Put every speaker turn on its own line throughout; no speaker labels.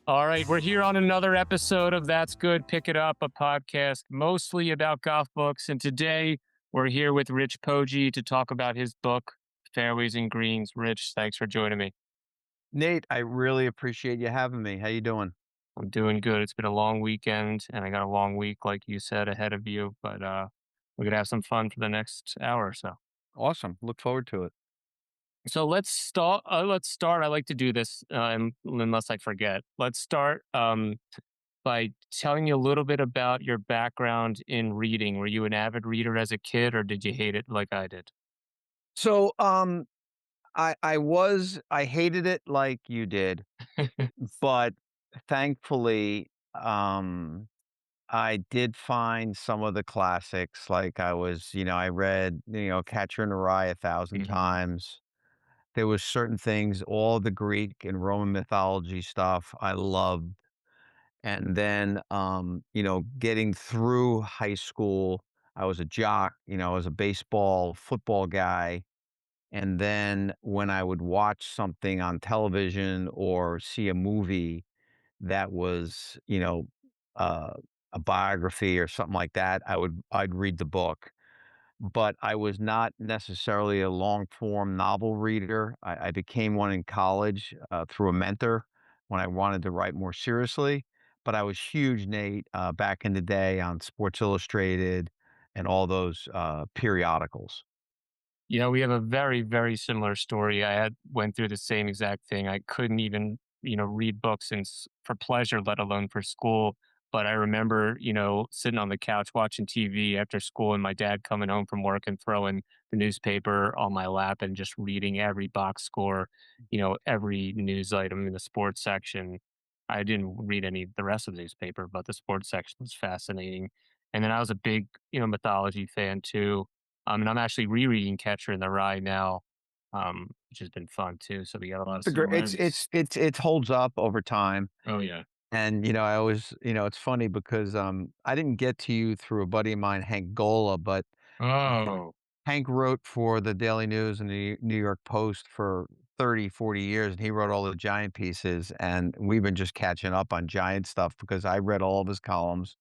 All right, we're here on another episode of That's Good, Pick It Up, a podcast mostly about golf books. And today we're here with Rich Poggi to talk about his book, Fairways and Greens. Rich, thanks for joining me.
Nate, I really appreciate you having me. How you doing?
I'm doing good. It's been a long weekend and I got a long week, like you said, ahead of you, but we're going to have some fun for the next hour or so.
Awesome. Look forward to it.
So let's start. Let's start. I like to do this unless I forget. Let's start by telling you a little bit about your background in reading. Were you an avid reader as a kid, or did you hate it like I did?
So, I hated it like you did, but thankfully, I did find some of the classics. Like I read, Catcher in the Rye a thousand
Hmm.
times. There was certain things, all the Greek and Roman mythology stuff I loved. And then, getting through high school, I was a jock, I was a baseball, football guy. And then when I would watch something on television or see a movie that was, uh, a biography or something like that, I'd read the book. But I was not necessarily a long form novel reader. I became one in college through a mentor when I wanted to write more seriously. But I was huge, Nate, back in the day on Sports Illustrated and all those periodicals.
Yeah, we have a very, very similar story. I had went through the same exact thing. I couldn't even, read books for pleasure, let alone for school. But I remember, sitting on the couch watching TV after school and my dad coming home from work and throwing the newspaper on my lap and just reading every box score, every news item in the sports section. I didn't read any the rest of the newspaper, but the sports section was fascinating. And then I was a big, mythology fan too, and I'm actually rereading Catcher in the Rye now, which has been fun too. So we got a lot of similarities.
It holds up over time.
Oh yeah.
And, I always, it's funny because I didn't get to you through a buddy of mine, Hank Gola, but uh,
Oh,
Hank wrote for the Daily News and the New York Post for 30, 40 years, and he wrote all the Giant pieces, and we've been just catching up on Giant stuff because I read all of his columns,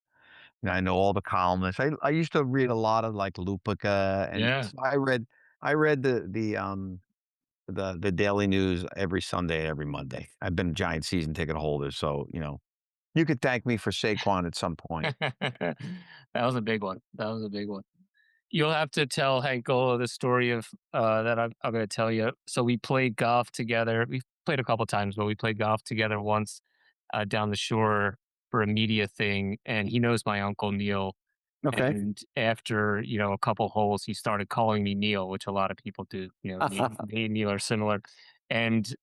and I know all the columnists. I used to read a lot of, like, Lupica, and
yeah.
so I read the Daily News every Sunday, every Monday. I've been a Giant season ticket holder, so, you could thank me for Saquon at some point.
That was a big one. That was a big one. You'll have to tell Hank Gola the story of that I'm going to tell you. So we played golf together. We played a couple times, but we played golf together once down the shore for a media thing, and he knows my uncle Neil.
Okay.
And after, a couple holes, he started calling me Neil, which a lot of people do. Me and Neil are similar. And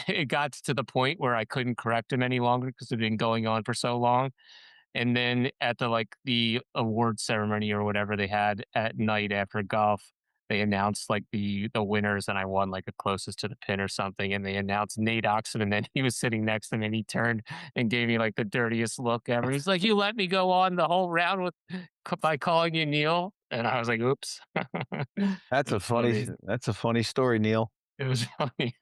it got to the point where I couldn't correct him any longer because it had been going on for so long. And then at the award ceremony or whatever they had at night after golf, they announced like the winners, and I won like the closest to the pin or something. And they announced Nate Oxon, and then he was sitting next to me, and he turned and gave me like the dirtiest look ever. He's like, "You let me go on the whole round by calling you Neil," and I was like, "Oops."
That's
It
a
was
funny
funny.
that's a funny story, Neil.
It was funny.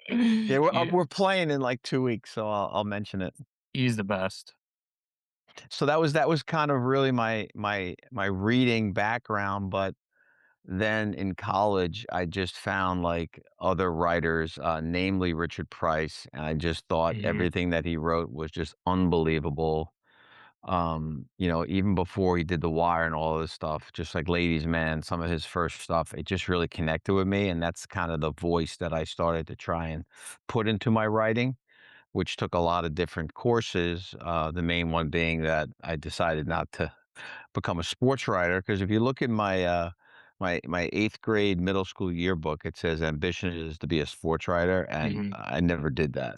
Yeah,
Yeah,
we're playing in, like, 2 weeks, so I'll mention it.
he's the best.
So that was kind of really my reading background, but then in college, I just found, like, other writers, namely Richard Price, and I just thought
Mhm.
everything that he wrote was just unbelievable. Even before he did The Wire and all this stuff, just like Ladies Man, some of his first stuff, it just really connected with me, and that's kind of the voice that I started to try and put into my writing, which took a lot of different courses. The main one being that I decided not to become a sports writer because if you look at my eighth grade middle school yearbook, it says ambition is to be a sports writer, and
Mhm.
I never did that.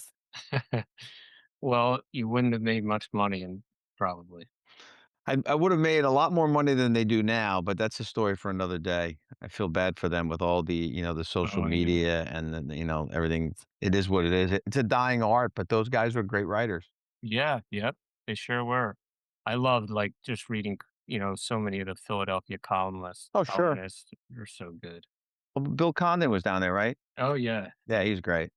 Well, you wouldn't have made much money and probably.
I would have made a lot more money than they do now, but that's a story for another day. I feel bad for them with all the social
Oh, I know.
media and then, everything. It is what it is. It's a dying art, but those guys were great writers.
Yeah, yep, they sure were. I loved, like, just reading, so many of the Philadelphia
Oh, sure.
columnists are so good.
Well, Bill Condon was down there, right?
Oh, yeah.
Yeah, he's great.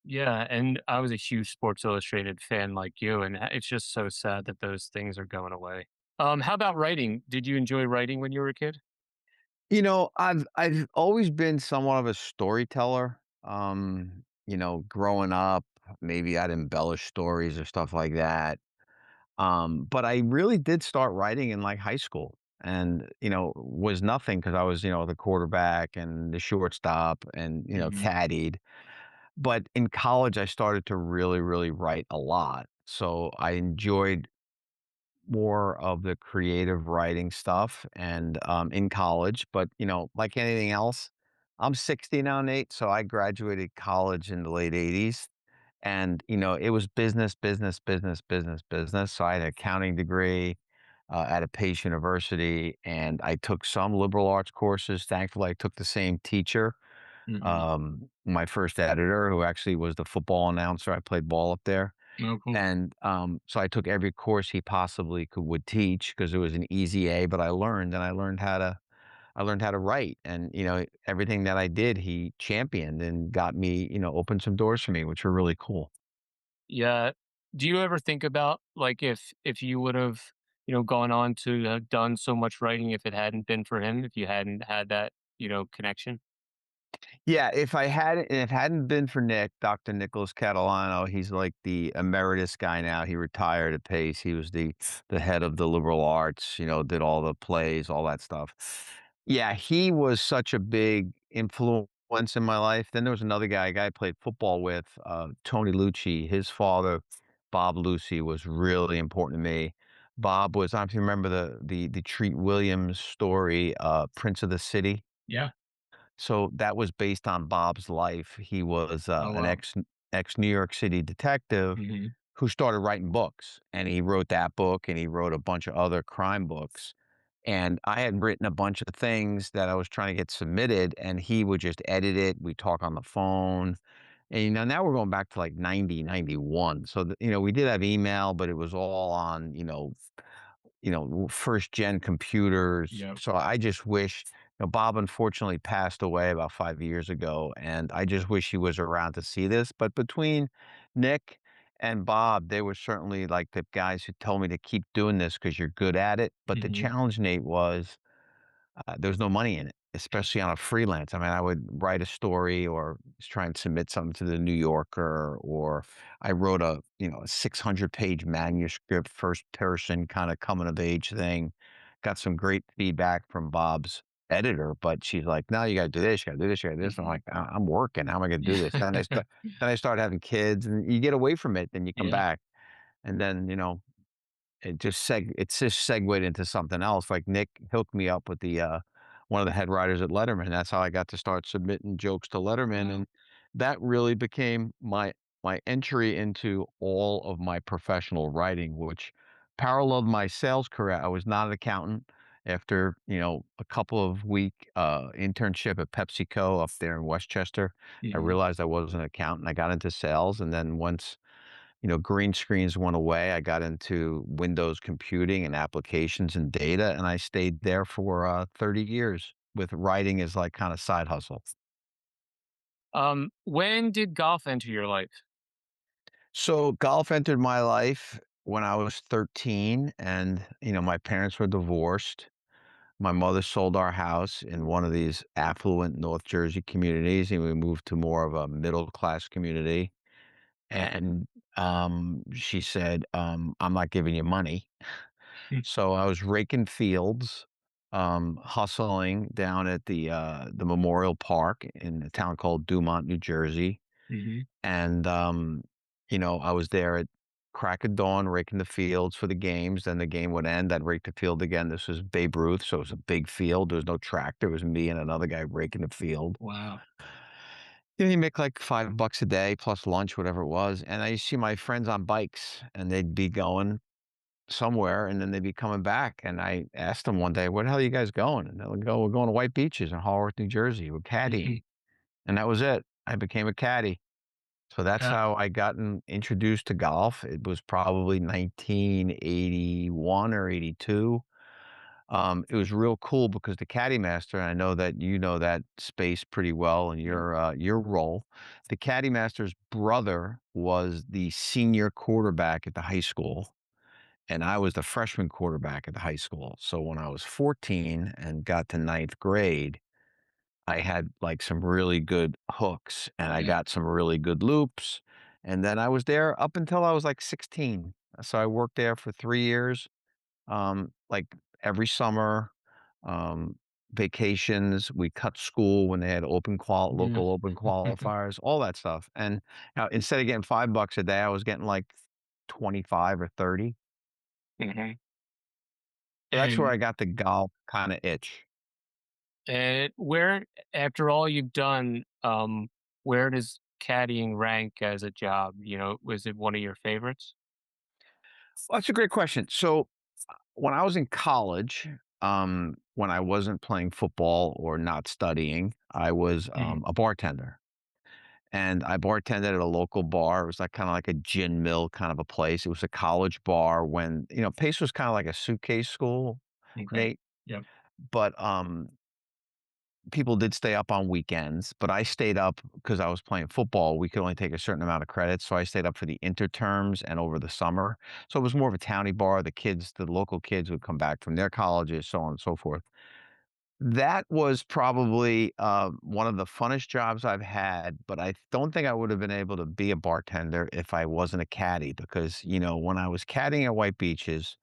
Yeah, and I was a huge Sports Illustrated fan like you, and it's just so sad that those things are going away. How about writing? Did you enjoy writing when you were a kid?
I've always been somewhat of a storyteller. Growing up, maybe I'd embellish stories or stuff like that. But I really did start writing in like high school and, was nothing because I was, the quarterback and the shortstop and,
Mhm,
caddied. But in college, I started to really, really write a lot. So I enjoyed more of the creative writing stuff and in college. But, like anything else, I'm 60 now, Nate. So I graduated college in the late 80s. And, it was business, business, business, business, business. So I had an accounting degree at a Pace University, and I took some liberal arts courses. Thankfully, I took the same teacher,
mhm.
my first editor, who actually was the football announcer. I played ball up there.
Oh, cool.
And so I took every course he possibly would teach because it was an easy A, but I learned how to write, and everything that I did, he championed and got me, opened some doors for me, which were really cool.
Yeah. Do you ever think about, like, if you would've, gone on to have done so much writing if it hadn't been for him, if you hadn't had that, connection?
Yeah, if it hadn't been for Nick, Dr. Nicholas Catalano, he's like the emeritus guy now. He retired at Pace. He was the head of the liberal arts, did all the plays, all that stuff. Yeah, he was such a big influence in my life. Then there was another guy, a guy I played football with, Tony Lucci. His father, Bob Lucci, was really important to me. Bob was, I don't know if you remember the Treat Williams story, Prince of the City.
Yeah.
So that was based on Bob's life. He was,
Oh,
an
wow.
ex New York City detective
Mhm.
who started writing books, and he wrote that book, and he wrote a bunch of other crime books, and I had written a bunch of things that I was trying to get submitted, and he would just edit it. We talk on the phone, and, now we're going back to, like, 90, 91. So, we did have email, but it was all on, first gen computers.
Yep.
So I just wish, Bob unfortunately passed away about 5 years ago, and I just wish he was around to see this. But between Nick and Bob, they were certainly like the guys who told me to keep doing this because you're good at it. But the
Mhm.
challenge, Nate, was there was no money in it, especially on a freelance. I mean, I would write a story or try and submit something to the New Yorker, or I wrote a 600-page manuscript, first person kind of coming of age thing. Got some great feedback from Bob's editor, but she's like, "No, you got to do this, you got to do this, you got to do this." I'm
Mhm.
like, I'm working. How am I going to do this?" Then I start having kids, and you get away from it, then you come
Yeah.
back, and then it just segued into something else. Like Nick hooked me up with the one of the head writers at Letterman. That's how I got to start submitting jokes to Letterman,
Wow.
and that really became my entry into all of my professional writing, which paralleled my sales career. I was not an accountant. After a couple of week internship at PepsiCo up there in Westchester, I
Mhm.
realized I wasn't an accountant. I got into sales, and then once green screens went away. I got into Windows computing and applications and data, and I stayed there for 30 years with writing as like kind of side hustle.
When did golf enter your life?
So golf entered my life when I was 13, and my parents were divorced. My mother sold our house in one of these affluent North Jersey communities, and we moved to more of a middle class community. And she said, "I'm not giving you money." So I was raking fields, hustling down at the Memorial Park in a town called Dumont, New Jersey,
Mhm.
and, I was there at crack of dawn raking the fields for the games. Then the game would end, I'd rake the field again. This was Babe Ruth, so it was a big field. There was no tractor. It was me and another guy raking the field.
Wow.
You make like $5 a day plus lunch, whatever it was, and I used to see my friends on bikes, and they'd be going somewhere, and then they'd be coming back, and I asked them one day, "Where the hell are you guys going?" And they would go, "We're going to White Beaches in Haworth, New Jersey. We're caddying."
Mhm.
And that was it. I became a caddy. So that's
Yeah.
how I gotten introduced to golf. It was probably 1981 or 82. It was real cool because the caddy master, and I know that you know that space pretty well in
Yep.
your role. The caddy master's brother was the senior quarterback at the high school, and I was the freshman quarterback at the high school. So when I was 14 and got to ninth grade, I had like some really good hooks and I
Yeah.
got some really good loops. And then I was there up until I was like 16. So I worked there for 3 years, like every summer, um, vacations. We cut school when they had
Yeah.
local open qualifiers, all that stuff. And now instead of getting $5 a day, I was getting like 25 or 30.
Mhm.
So that's where
And
I got the golf kind of itch.
where after all you've done, where does caddying rank as a job? Was it one of your favorites?
Well, that's a great question. So when I was in college, when I wasn't playing football or not studying, I was
Mhm.
a bartender. And I bartended at a local bar. It was like kind of like a gin mill kind of a place. It was a college bar when, Pace was kind of like a suitcase school,
Okay.
Nate.
Yep.
But people did stay up on weekends, but I stayed up because I was playing football. We could only take a certain amount of credits. So I stayed up for the interterms and over the summer. So it was more of a towny bar. The local kids would come back from their colleges, so on and so forth. That was probably, one of the funnest jobs I've had, but I don't think I would have been able to be a bartender if I wasn't a caddy because, when I was caddying at White Beaches,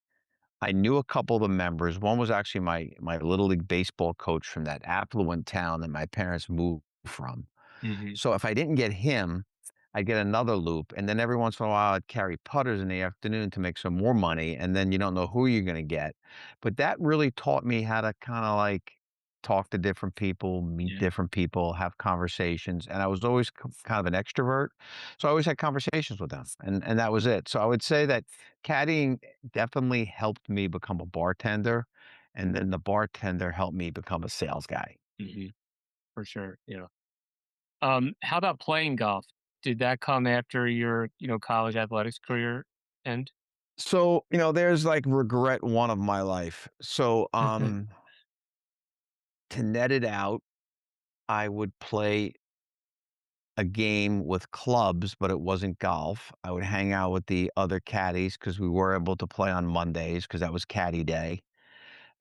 I knew a couple of the members. One was actually my little league baseball coach from that affluent town that my parents moved from.
Mhm.
So if I didn't get him, I'd get another loop, and then every once in a while, I'd carry putters in the afternoon to make some more money, and then you don't know who you're gonna get. But that really taught me how to kinda, like, talk to different people, meet
Yeah.
different people, have conversations, and I was always kind of an extrovert, so I always had conversations with them, and that was it. So I would say that caddying definitely helped me become a bartender, and then the bartender helped me become a sales guy.
Mhm. For sure. Yeah. How about playing golf? Did that come after your, college athletics career end?
So, there's like regret one of my life. So, to net it out, I would play a game with clubs, but it wasn't golf. I would hang out with the other caddies because we were able to play on Mondays because that was caddy day.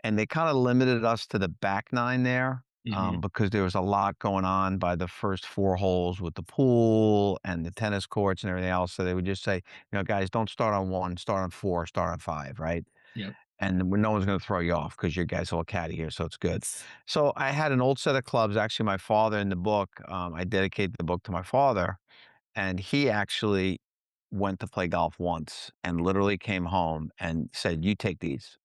And they kind of limited us to the back nine there,
Mhm.
because there was a lot going on by the first four holes with the pool and the tennis courts and everything else. So they would just say, guys, don't start on one, start on four, start on five, right?
Yep.
And when no one's going to throw you off because your guy's all caddy here, so it's good. So I had an old set of clubs. Actually, my father in the book, I dedicated the book to my father, and he actually went to play golf once and literally came home and said, "You take these."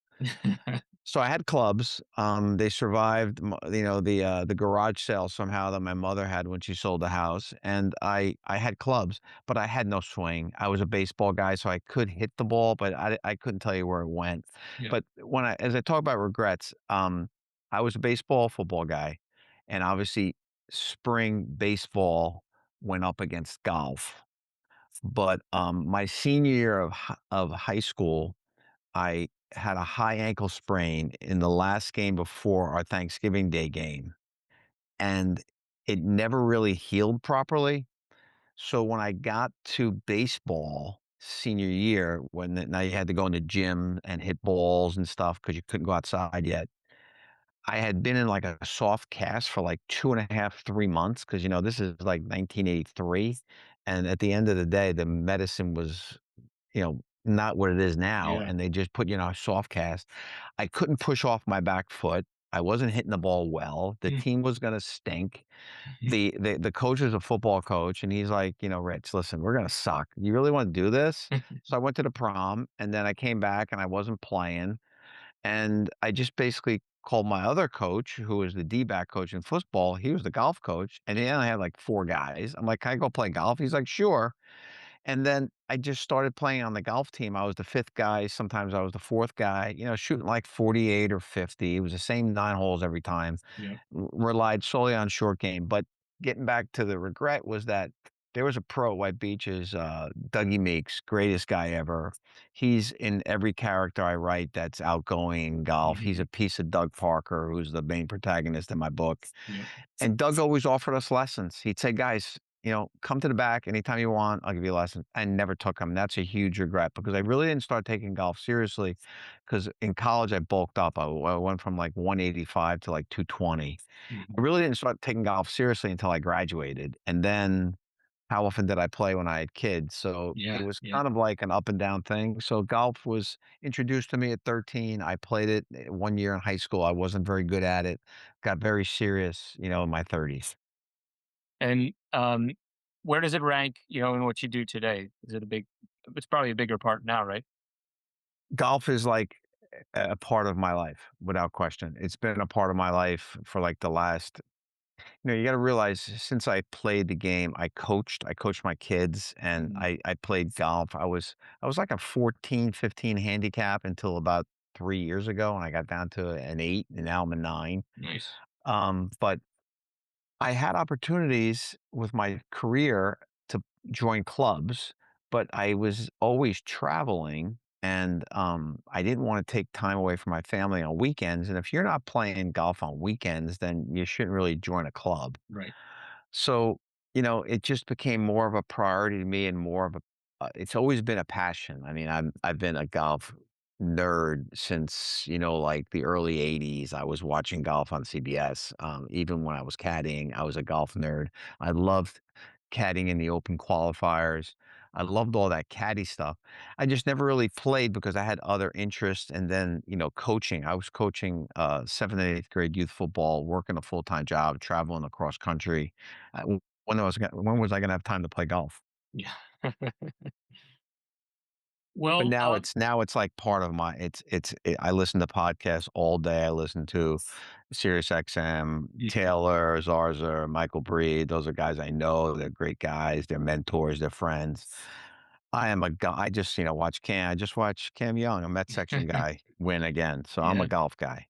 So I had clubs. They survived, the garage sale somehow that my mother had when she sold the house, and I had clubs, but I had no swing. I was a baseball guy, so I could hit the ball, but I couldn't tell you where it went.
Yep.
But as I talk about regrets, I was a baseball, football guy, and obviously spring baseball went up against golf. But my senior year of high school, I had a high ankle sprain in the last game before our Thanksgiving Day game, and it never really healed properly. So when I got to baseball senior year, now you had to go in the gym and hit balls and stuff because you couldn't go outside yet. I had been in like a soft cast for like 2.5, 3 months because this is like 1983. And at the end of the day, the medicine was not what it is now,
Yeah.
and they just put you in a soft cast. I couldn't push off my back foot. I wasn't hitting the ball well. The
Mm.
team was gonna stink. The coach was a football coach, and he's like, "Rich, listen, we're gonna suck. You really wanna do this?" So I went to the prom, and then I came back, and I wasn't playing, and I just basically called my other coach, who was the D-back coach in football. He was the golf coach, and he only had, like, 4 guys. I'm like, "Can I go play golf?" He's like, "Sure." And then I just started playing on the golf team. I was the 5th guy, sometimes I was the 4th guy, shooting like 48 or 50. It was the same 9 holes every time.
Yep.
Relied solely on short game, but getting back to the regret was that There was a pro at White Beaches, Dougie Meeks, greatest guy ever. He's in every character I write that's outgoing in golf. He's a
Mhm.
piece of Doug Parker, who's the main protagonist in my book.
Yep.
And Doug always offered us lessons. He'd say, "Guys, come to the back anytime you want. I'll give you a lesson." I never took them. That's a huge regret because I really didn't start taking golf seriously. Because in college I bulked up. I went from like 185 to like 220. I
Mhm.
really didn't start taking golf seriously until I graduated. And then how often did I play when I had kids? So it
Yeah,
was
yeah.
kind of like an up and down thing. So golf was introduced to me at 13. I played it 1 year in high school. I wasn't very good at it. Got very serious, in my 30s.
And, where does it rank, in what you do today? Is it a big it's probably a bigger part now, right?
Golf is like a part of my life without question. It's been a part of my life for like the last you got to realize since I played the game, I coached my kids and
Mhm.
I played golf. I was like a 14, 15 handicap until about 3 years ago and I got down to an 8 and now I'm a 9.
Nice.
But I had opportunities with my career to join clubs, but I was always traveling and I didn't want to take time away from my family on weekends. And if you're not playing golf on weekends, then you shouldn't really join a club.
Right.
So, it just became more of a priority to me and more of a it's always been a passion. I mean, I've been a golf nerd since, like the early 80s. I was watching golf on CBS. Even when I was caddying, I was a golf nerd. I loved caddying in the open qualifiers. I loved all that caddy stuff. I just never really played because I had other interests. And then, coaching. I was coaching 7th and 8th grade youth football, working a full-time job, traveling across country. When was I gonna have time to play golf?
Yeah.
But
Well,
now it's like part of my I listen to podcasts all day. I listen to Sirius XM,
mhm.
Taylor, Zarza, Michael Breed. Those are guys I know. They're great guys. They're mentors. They're friends. I am a guy. I just watch Cam. I just watch Cam Young, a Met section guy, win again. So I'm a
Yeah.
golf guy.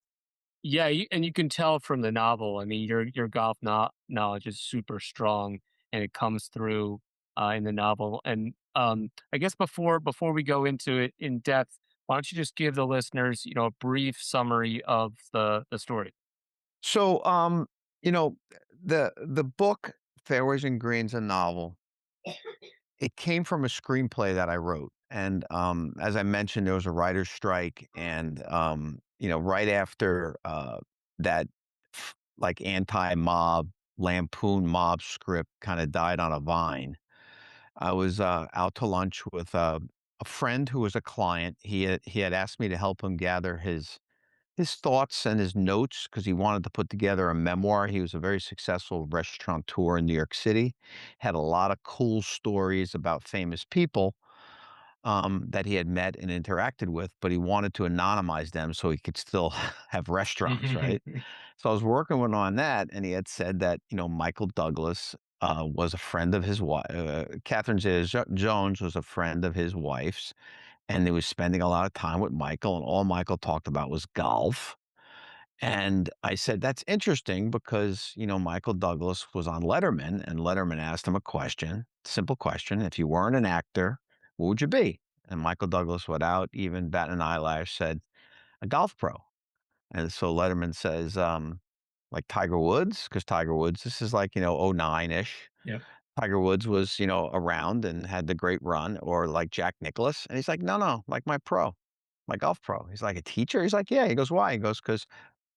Yeah, and you can tell from the novel. I mean, your golf knowledge is super strong, and it comes through in the novel. And I guess before we go into it in depth, why don't you just give the listeners, a brief summary of the story?
So you know, the book Fairways and Greens, a novel. It came from a screenplay that I wrote, and, as I mentioned, there was a writer's strike, and, right after, that like, anti-mob, lampoon mob script kinda died on a vine, I was, out to lunch with, a friend who was a client. He had asked me to help him gather his thoughts and his notes because he wanted to put together a memoir. He was a very successful restaurateur in New York City, had a lot of cool stories about famous people that he had met and interacted with, but he wanted to anonymize them so he could still have restaurants, right? So I was working with him on that, and he had said that Michael Douglas was a friend of his wife. Catherine Zeta Jones was a friend of his wife's, and he was spending a lot of time with Michael, and all Michael talked about was golf. And I said, "That's interesting because, Michael Douglas was on Letterman, and Letterman asked him a question, simple question. If you weren't an actor, what would you be?" And Michael Douglas, without even batting an eyelash, said, "A golf pro." And so Letterman says, like Tiger Woods, because Tiger Woods, this is like, '09 ish.
Yep.
Tiger Woods was, around and had the great run, or like Jack Nicklaus. And he's like, "No, no, like my golf pro." He's like, "A teacher?" He's like, "Yeah." He goes, "Why?" He goes, "Because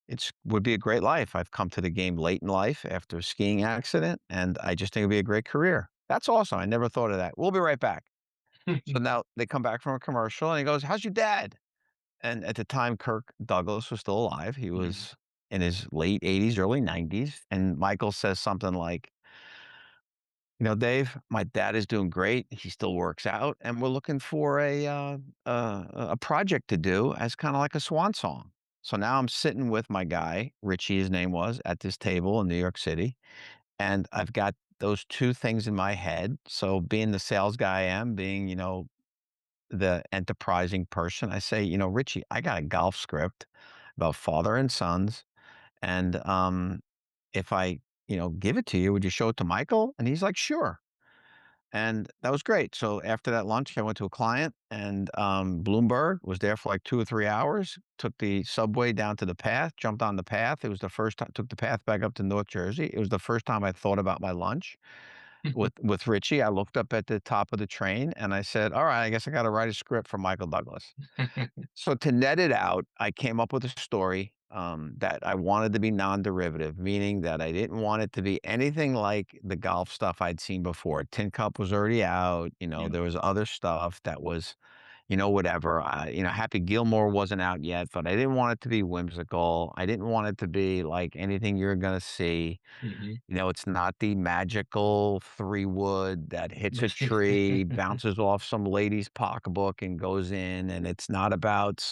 it's would be a great life. I've come to the game late in life after a skiing accident, and I just think it'd be a great career." That's awesome. I never thought of that. We'll be right back. So now they come back from a commercial and he goes, "How's your dad?" And at the time, Kirk Douglas was still alive. He
Mhm.
was in his late 80s, early 90s. And Michael says something like, "Dave, my dad is doing great. He still works out, and we're looking for a project to do as kind of like a swan song." So now I'm sitting with my guy, Richie, his name was, at this table in New York City, and I've got those two things in my head. So being the sales guy I am, being the enterprising person, I say, "Richie, I got a golf script about father and sons, and if I give it to you, would you show it to Michael?" And he's like, "Sure." And that was great. So after that lunch, I went to a client and Bloomberg was there for like 2 or 3 hours. Took the subway down to the path, jumped on the path. It was the first time. Took the path back up to North Jersey. It was the first time I thought about my lunch with Richie. I looked up at the top of the train and I said, "All right, I guess I got to write a script for Michael Douglas." So to net it out, I came up with a story that I wanted to be non-derivative, meaning that I didn't want it to be anything like the golf stuff I'd seen before. Tin Cup was already out.
Yeah,
There was other stuff that was, whatever. Happy Gilmore wasn't out yet, but I didn't want it to be whimsical. I didn't want it to be like anything you're gonna see.
mhm.
It's not the magical 3 wood that hits a tree, bounces off some lady's pocketbook and goes in, and it's not about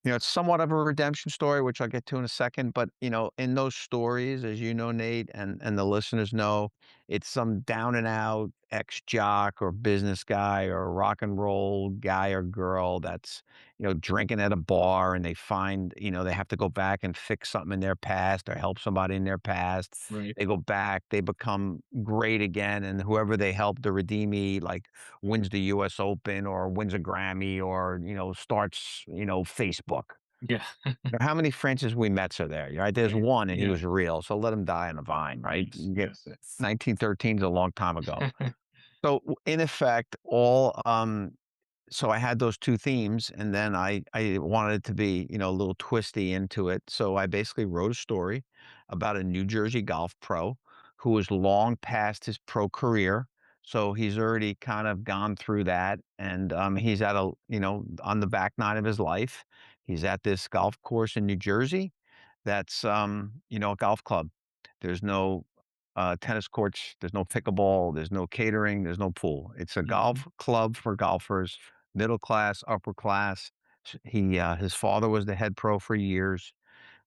it's somewhat of a redemption story, which I'll get to in a second, but, in those stories, as you know, Nate, and the listeners know, it's some down and out ex-jock or business guy or rock and roll guy or girl that's, drinking at a bar and they find, they have to go back and fix something in their past or help somebody in their past.
Right.
They go back, they become great again, and whoever they help to redeem me, like wins the US Open or wins a Grammy or, starts, Facebook.
Yeah.
How many Francis we Mets are there, right? There's
Right.
one and he
Yeah.
was real, so let him die on the vine, right?
Yes,
You get
yes.
1913 is a long time ago. So, in effect, so I had those 2 themes, and then I wanted it to be, a little twisty into it, so I basically wrote a story about a New Jersey golf pro who was long past his pro career, so he's already kind of gone through that, and, he's at on the back nine of his life. He's at this golf course in New Jersey that's, a golf club. There's no, tennis courts, there's no pickleball, there's no catering, there's no pool. It's a
Mhm.
golf club for golfers, middle class, upper class. His father was the head pro for years,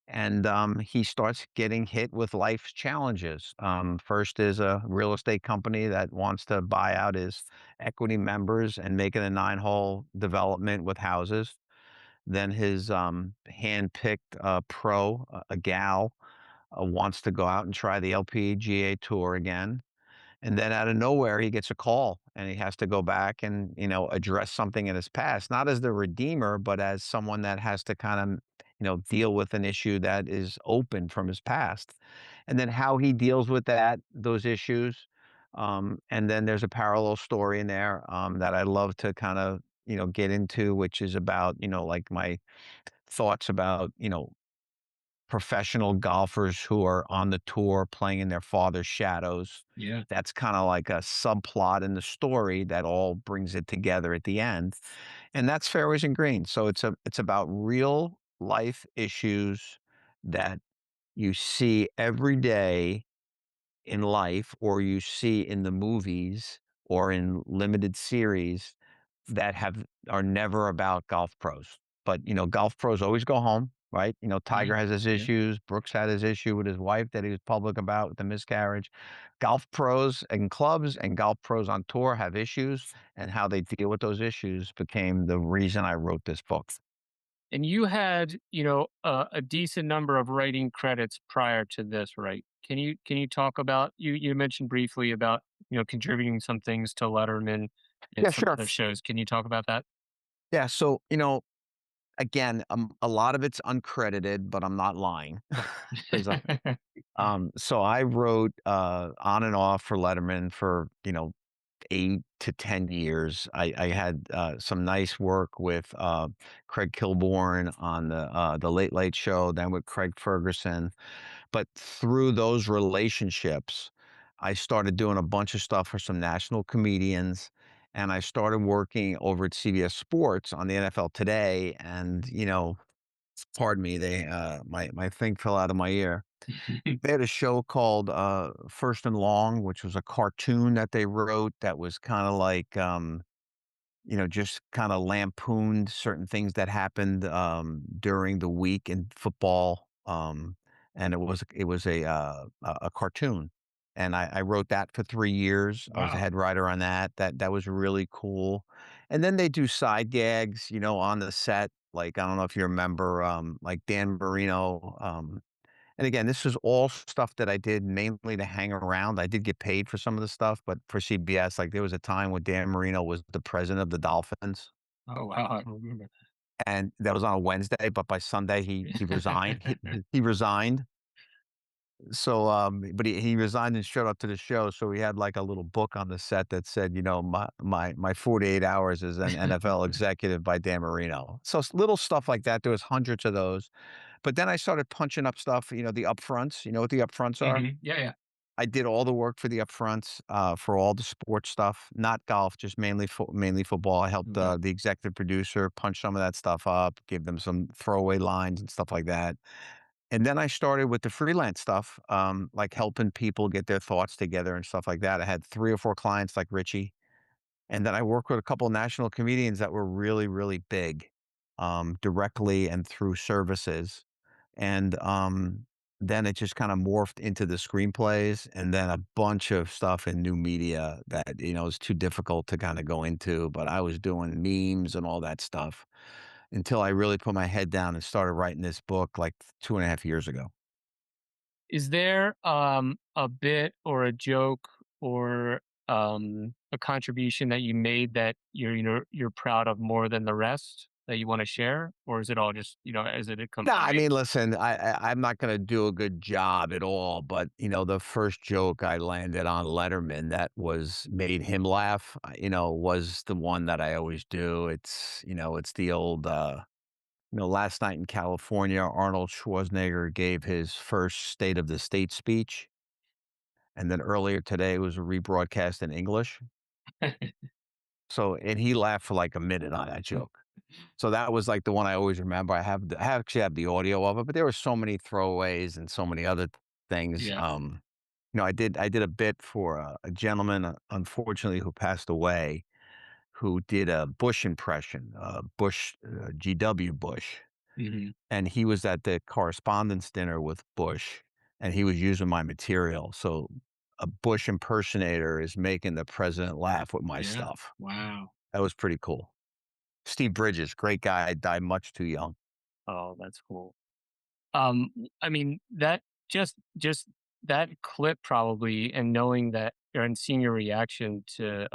and he starts getting hit with life's challenges. First is a real estate company that wants to buy out his equity members and make it a 9-hole development with houses. Then his hand-picked pro, a gal, wants to go out and try the LPGA Tour again. And then out of nowhere, he gets a call and he has to go back and, address something in his past, not as the redeemer, but as someone that has to kind of, deal with an issue that is open from his past. And then how he deals with those issues. And then there's a parallel story in there that I love to kind of, get into, which is about, like my thoughts about, professional golfers who are on the tour playing in their father's shadows.
Yeah.
That's kinda like a subplot in the story that all brings it together at the end, and that's Fairways and Greens. So it's about real life issues that you see every day in life or you see in the movies or in limited series that are never about golf pros. But, golf pros always go home, right? Tiger
Mhm.
has his
Yeah.
issues. Brooks had his issue with his wife that he was public about with the miscarriage. Golf pros and clubs and golf pros on tour have issues, and how they deal with those issues became the reason I wrote this book.
And you had, a decent number of writing credits prior to this, right? Can you talk about you mentioned briefly about, contributing some things to Letterman and
Yeah,
some
sure.
other shows. Can you talk about that?
Yeah, so, again, a lot of it's uncredited, but I'm not lying because so I wrote, on and off for Letterman for, 8 to 10 years. I had, some nice work with, Craig Kilborn on the Late Late Show, then with Craig Ferguson. But through those relationships, I started doing a bunch of stuff for some national comedians, and I started working over at CBS Sports on the NFL Today, and, pardon me, my thing fell out of my ear. They had a show called, First and Long, which was a cartoon that they wrote that was kinda like, just kinda lampooned certain things that happened, during the week in football, and it was a cartoon, and I wrote that for 3 years. I was a
Wow.
head writer on that. That was really cool, and then they do side gags, on the set, like, I don't know if you remember, like Dan Marino, And again, this was all stuff that I did mainly to hang around. I did get paid for some of the stuff, but for CBS, like there was a time when Dan Marino was the president of the Dolphins,
Oh, wow, I remember
and that was on a Wednesday, but by Sunday he resigned.
that.
He resigned. So, but he resigned and showed up to the show. So we had like a little book on the set that said, my 48 hours as an NFL executive by Dan Marino. So little stuff like that. There was hundreds of those. But then I started punching up stuff, the upfronts. You know what the upfronts are?
Mhm. Yeah, yeah.
I did all the work for the upfronts, for all the sports stuff, not golf, just mainly football. I helped,
Okay.
the executive producer punch some of that stuff up, give them some throwaway lines and stuff like that. And then I started with the freelance stuff, like helping people get their thoughts together and stuff like that. I had 3 or 4 clients like Richie, and then I worked with a couple national comedians that were really, really big, directly and through services. And, then it just kinda morphed into the screenplays and then a bunch of stuff in new media that, is too difficult to kinda go into, but I was doing memes and all that stuff until I really put my head down and started writing this book, like, 2.5 years ago.
Is there, a bit or a joke or, a contribution that you made that you're proud of more than the rest that you wanna share? Or is it all just, as it
No,
comes to
I
mind?
mean, listen, I'm not gonna do a good job at all, but, the first joke I landed on Letterman that made him laugh, was the one that I always do. It's the old, last night in California, Arnold Schwarzenegger gave his first State of the State speech, and then earlier today was a rebroadcast in English. So and he laughed for, like, a minute on that joke. So that was, like, the one I always remember. I actually have the audio of it, but there were so many throwaways and so many other things.
Yeah.
I did a bit for a gentleman, unfortunately, who passed away, who did a Bush impression, Bush, GW Bush,
Mhm.
and he was at the correspondence dinner with Bush, and he was using my material. So a Bush impersonator is making the president laugh with my
Yeah.
stuff.
Wow.
That was pretty cool. Steve Bridges, great guy, died much too young.
Oh, that's cool. I mean, that just that clip probably and knowing that and seeing your reaction to,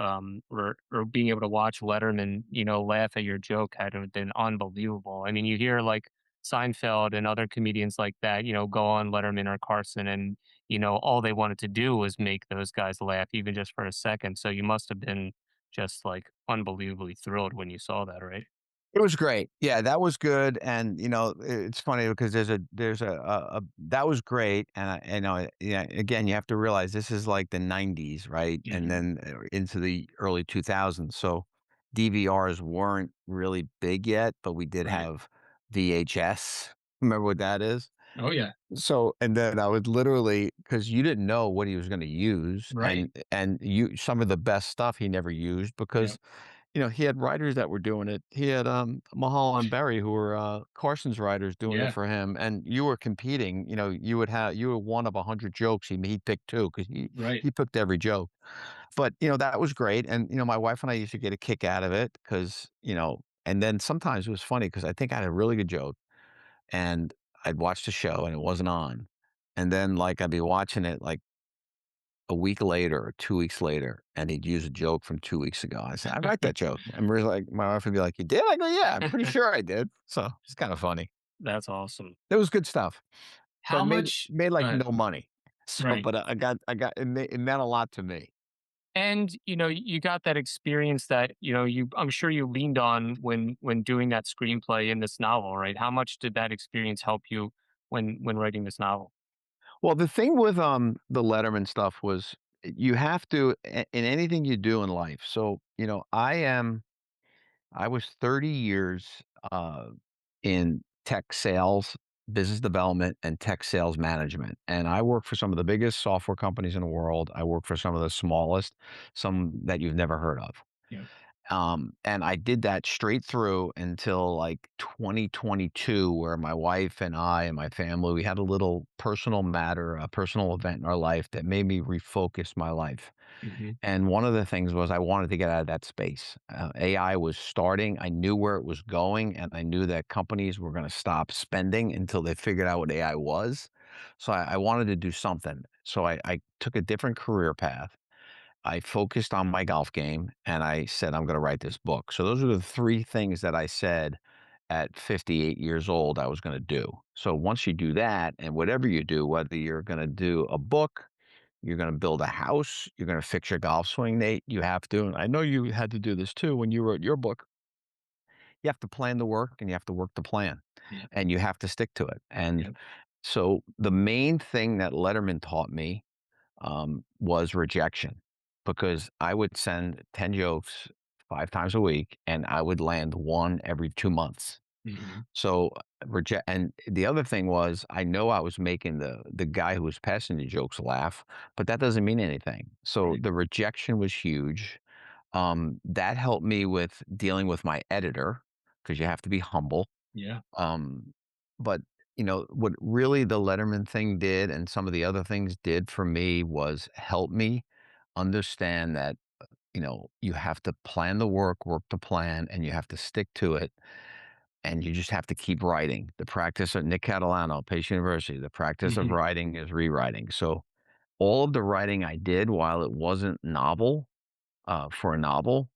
or being able to watch Letterman, laugh at your joke had to have been unbelievable. I mean, you hear, like, Seinfeld and other comedians like that, go on Letterman or Carson and, all they wanted to do was make those guys laugh even just for a second, so you must have been just, like, unbelievably thrilled when you saw that, right?
It was great. Yeah, that was good, and, it's funny because that was great, and yeah, again, you have to realize this is like the '90s, right? And
Mhm.
then, into the early 2000s, so DVRs weren't really big yet, but we did
Right.
have VHS. Remember what that is?
Oh, yeah.
So and then I would literally, because you didn't know what he was gonna use,
Right.
and you some of the best stuff he never used
Yep.
because he had writers that were doing it. He had, Mahal and Berry who were, Carson's writers doing it
Yeah.
for him, and you were competing, you were one of 100 jokes, he'd pick 2 because
Right.
he picked every joke. But, that was great, and, my wife and I used to get a kick out of it because and then sometimes it was funny because I think I had a really good joke, and I'd watch the show and it wasn't on, and then, like, I'd be watching it, like, a week later or 2 weeks later, and he'd use a joke from 2 weeks ago. I said, "I write that joke." And we're like my wife would be like, "You did?" I go, "Yeah, I'm pretty sure I did." So, it's kinda funny.
That's awesome.
It was good stuff. So
How much
like,
Go ahead.
no money. So,
Right.
but I got it meant a lot to me.
And, you got that experience that, I'm sure you leaned on when doing that screenplay in this novel, right? How much did that experience help you when writing this novel?
Well, the thing with, the Letterman stuff was you have to in anything you do in life. So, I was 30 years in tech sales, business development, and tech sales management. And I work for some of the biggest software companies in the world. I work for some of the smallest, some that you've never heard of.
Yep.
And I did that straight through until like 2022, where my wife and I and my family, we had a little personal matter, a personal event in our life that made me refocus my life.
Mhm.
And one of the things was I wanted to get out of that space. AI was starting. I knew where it was going, and I knew that companies were going to stop spending until they figured out what AI was. So I wanted to do something. So I took a different career path. I focused on my golf game and I said, I'm going to write this book. So those are the three things that I said at 58 years old I was going to do. So once you do that, and whatever you do, whether you're going to do a book, you're going to build a house, you're going to fix your golf swing, Nate, you have to. And I know you had to do this too when you wrote your book. You have to plan the work and you have to work the plan
Yeah.
and you have to stick to it. And
Yep.
so the main thing that Letterman taught me was rejection because I would send 10 jokes 5 times a week and I would land one every 2 months.
Mhm.
So reject, and the other thing was I know I was making the guy who was passing the jokes laugh, but that doesn't mean anything. So
Right.
the rejection was huge. That helped me with dealing with my editor because you have to be humble.
Yeah.
Um, but what really the Letterman thing did, and some of the other things did for me was help me understand that you have to plan the work, work the plan, and you have to stick to it and you just have to keep writing. The practice of Nick Catalano, Pace University, the practice of
Mhm.
writing is rewriting. So all of the writing I did, while it wasn't novel for a novel,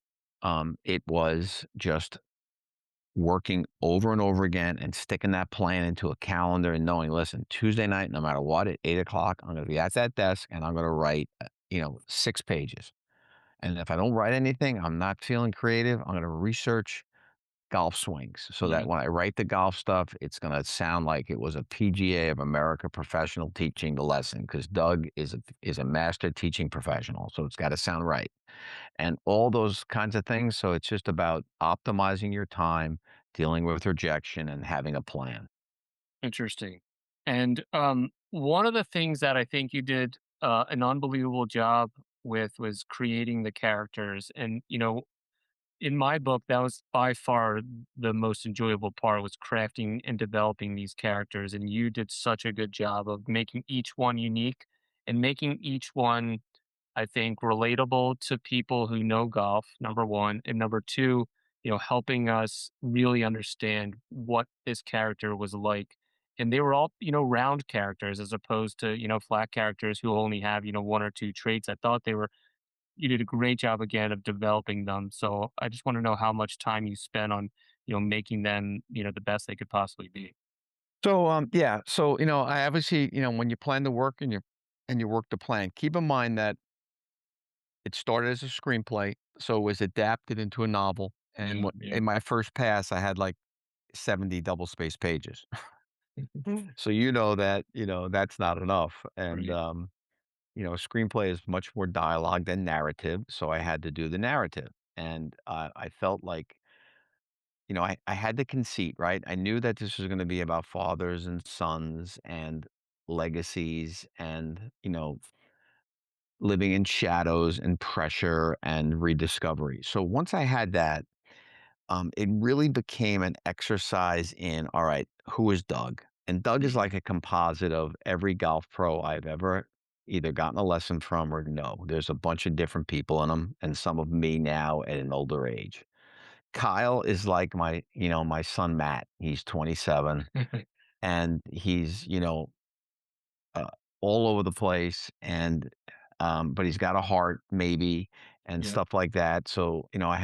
it was just working over and over again and sticking that plan into a calendar and knowing, listen, Tuesday night, no matter what, at 8 o'clock, I'm going to be at that desk and I'm going to write, 6 pages. And if I don't write anything, I'm not feeling creative. I'm going to research golf swings so that
Yeah.
when I write the golf stuff, it's going to sound like it was a PGA of America professional teaching the lesson because Doug is a master teaching professional. So it's got to sound right and all those kinds of things. So it's just about optimizing your time, dealing with rejection, and having a plan.
Interesting. And one of the things that I think you did an unbelievable job with was creating the characters. And in my book, that was by far the most enjoyable part was crafting and developing these characters. And you did such a good job of making each one unique and making each one, I think, relatable to people who know golf, number one. And number two, helping us really understand what this character was like. And they were all, round characters as opposed to, flat characters who only have, one or two traits. I thought you did a great job again of developing them. So I just want to know how much time you spent on, making them, the best they could possibly be.
So yeah, so I obviously when you plan the work and you work the plan, keep in mind that it started as a screenplay, so it was adapted into a novel. And
Yeah,
what
yeah.
in my first pass, I had like 70 double space pages. So that's not enough. And
Right.
a screenplay is much more dialogue than narrative, so I had to do the narrative. And I felt like I had the conceit, right? I knew that this was going to be about fathers and sons and legacies and living in shadows and pressure and rediscovery. So once I had that, it really became an exercise in, all right, who is Doug? And Doug is
Mhm.
like a composite of every golf pro I've ever either gotten a lesson from or no. There's a bunch of different people in them, and some of me now at an older age. Kyle is like my son Matt. He's 27 and he's, uh, all over the place and but he's got a heart maybe and
Yeah.
stuff like that. So, I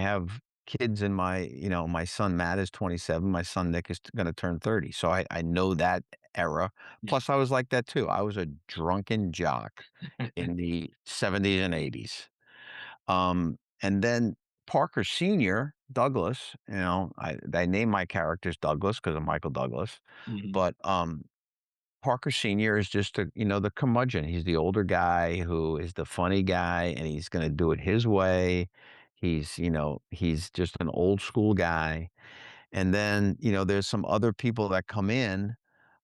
have kids in my son Matt is 27, my son Nick is going to turn 30. So I know that era.
Yeah.
Plus I was like that too. I was a drunken jock in the 70s and 80s. And then Parker Sr., Douglas, I named my characters Douglas because of Michael Douglas.
Mhm.
But Parker Sr. is just the curmudgeon. He's the older guy who is the funny guy and he's going to do it his way. He's just an old school guy. And then, there's some other people that come in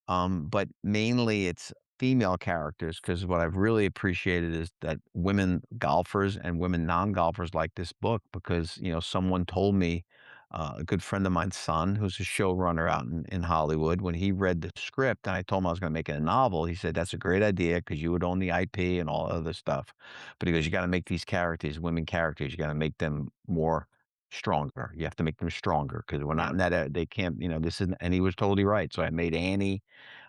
but mainly it's female characters because what I've really appreciated is that women golfers and women non-golfers like this book because, someone told me, a good friend of mine's son, who's a showrunner out in Hollywood, when he read the script and I told him I was going to make it a novel, he said, that's a great idea because you would own the IP and all other stuff. But he goes, you got to make these characters, women characters, you got to make them more stronger. You have to make them stronger because we're not
Yeah.
in that, they can't, this isn't, and he was totally right. So I made Annie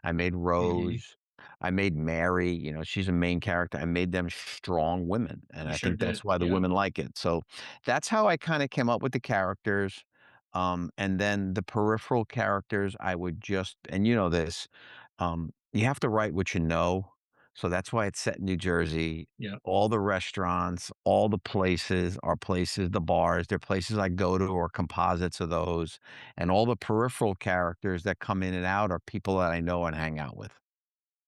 I made
Mhm.
Rose. I made Mary, she's a main character. I made them strong women, and
You
I
sure
think that's
did.
why the
Yeah.
women like it. So that's how I kinda came up with the characters, and then the peripheral characters, I would just and you know this, you have to write what you know, so that's why it's set in New Jersey.
Yeah.
All the restaurants, all the places are places the bars, they're places I go to or composites of those, and all the peripheral characters that come in and out are people that I know and hang out with.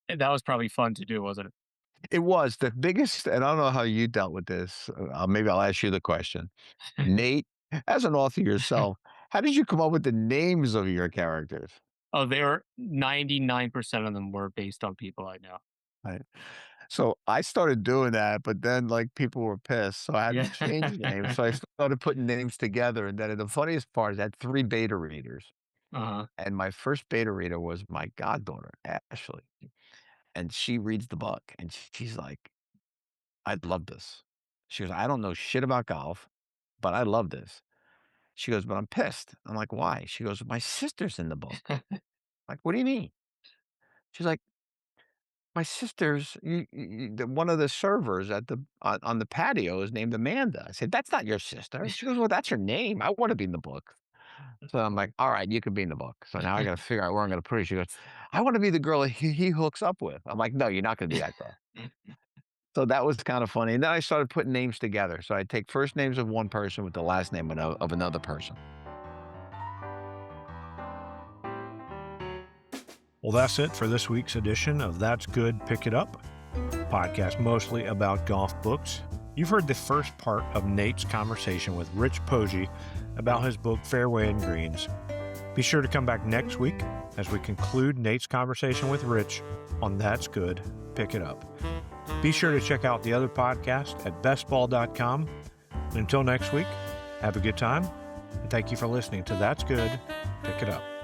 And that was probably fun to do, wasn't
It was the biggest and I don't know how you dealt with this, maybe I'll ask you the question.
it?
Nate, as an author yourself, how did you come up with the names of your characters?
Oh, they were 99% of them were based on people I know.
Right. So, I started doing that, but then, like, people were pissed, so I had to
Yeah.
change names, so I started putting names together, and then the funniest part is I had 3 beta readers,
Uh-huh.
and my first beta reader was my goddaughter, Ashley, and she reads the book, and she's like, "I love this." She goes, "I don't know shit about golf, but I love this." She goes, "But I'm pissed." I'm like, "Why?" She goes, "My sister's in the book." Like, "What do you mean?" She's like, "My sister's one of the servers at the on the patio is named Amanda." I said, "That's not your sister." She goes, "Well, that's her name. I wanna be in the book." So I'm like, "Alright, you can be in the book." So now I gotta figure out where I'm gonna put her. She goes, "I wanna be the girl that he hooks up with." I'm like, "No, you're not gonna be that girl." So that was kinda funny, and then I started putting names together. So I'd take first names of one person with the last name of another person.
Well, that's it for this week's edition of That's Good, Pick It Up, podcast mostly about golf books. You've heard the first part of Nate's conversation with Rich Poggi about his book Fairway and Greens. Be sure to come back next week as we conclude Nate's conversation with Rich on That's Good, Pick It Up. Be sure to check out the other podcast at bestball.com. And until next week, have a good time, and thank you for listening to That's Good, Pick It Up.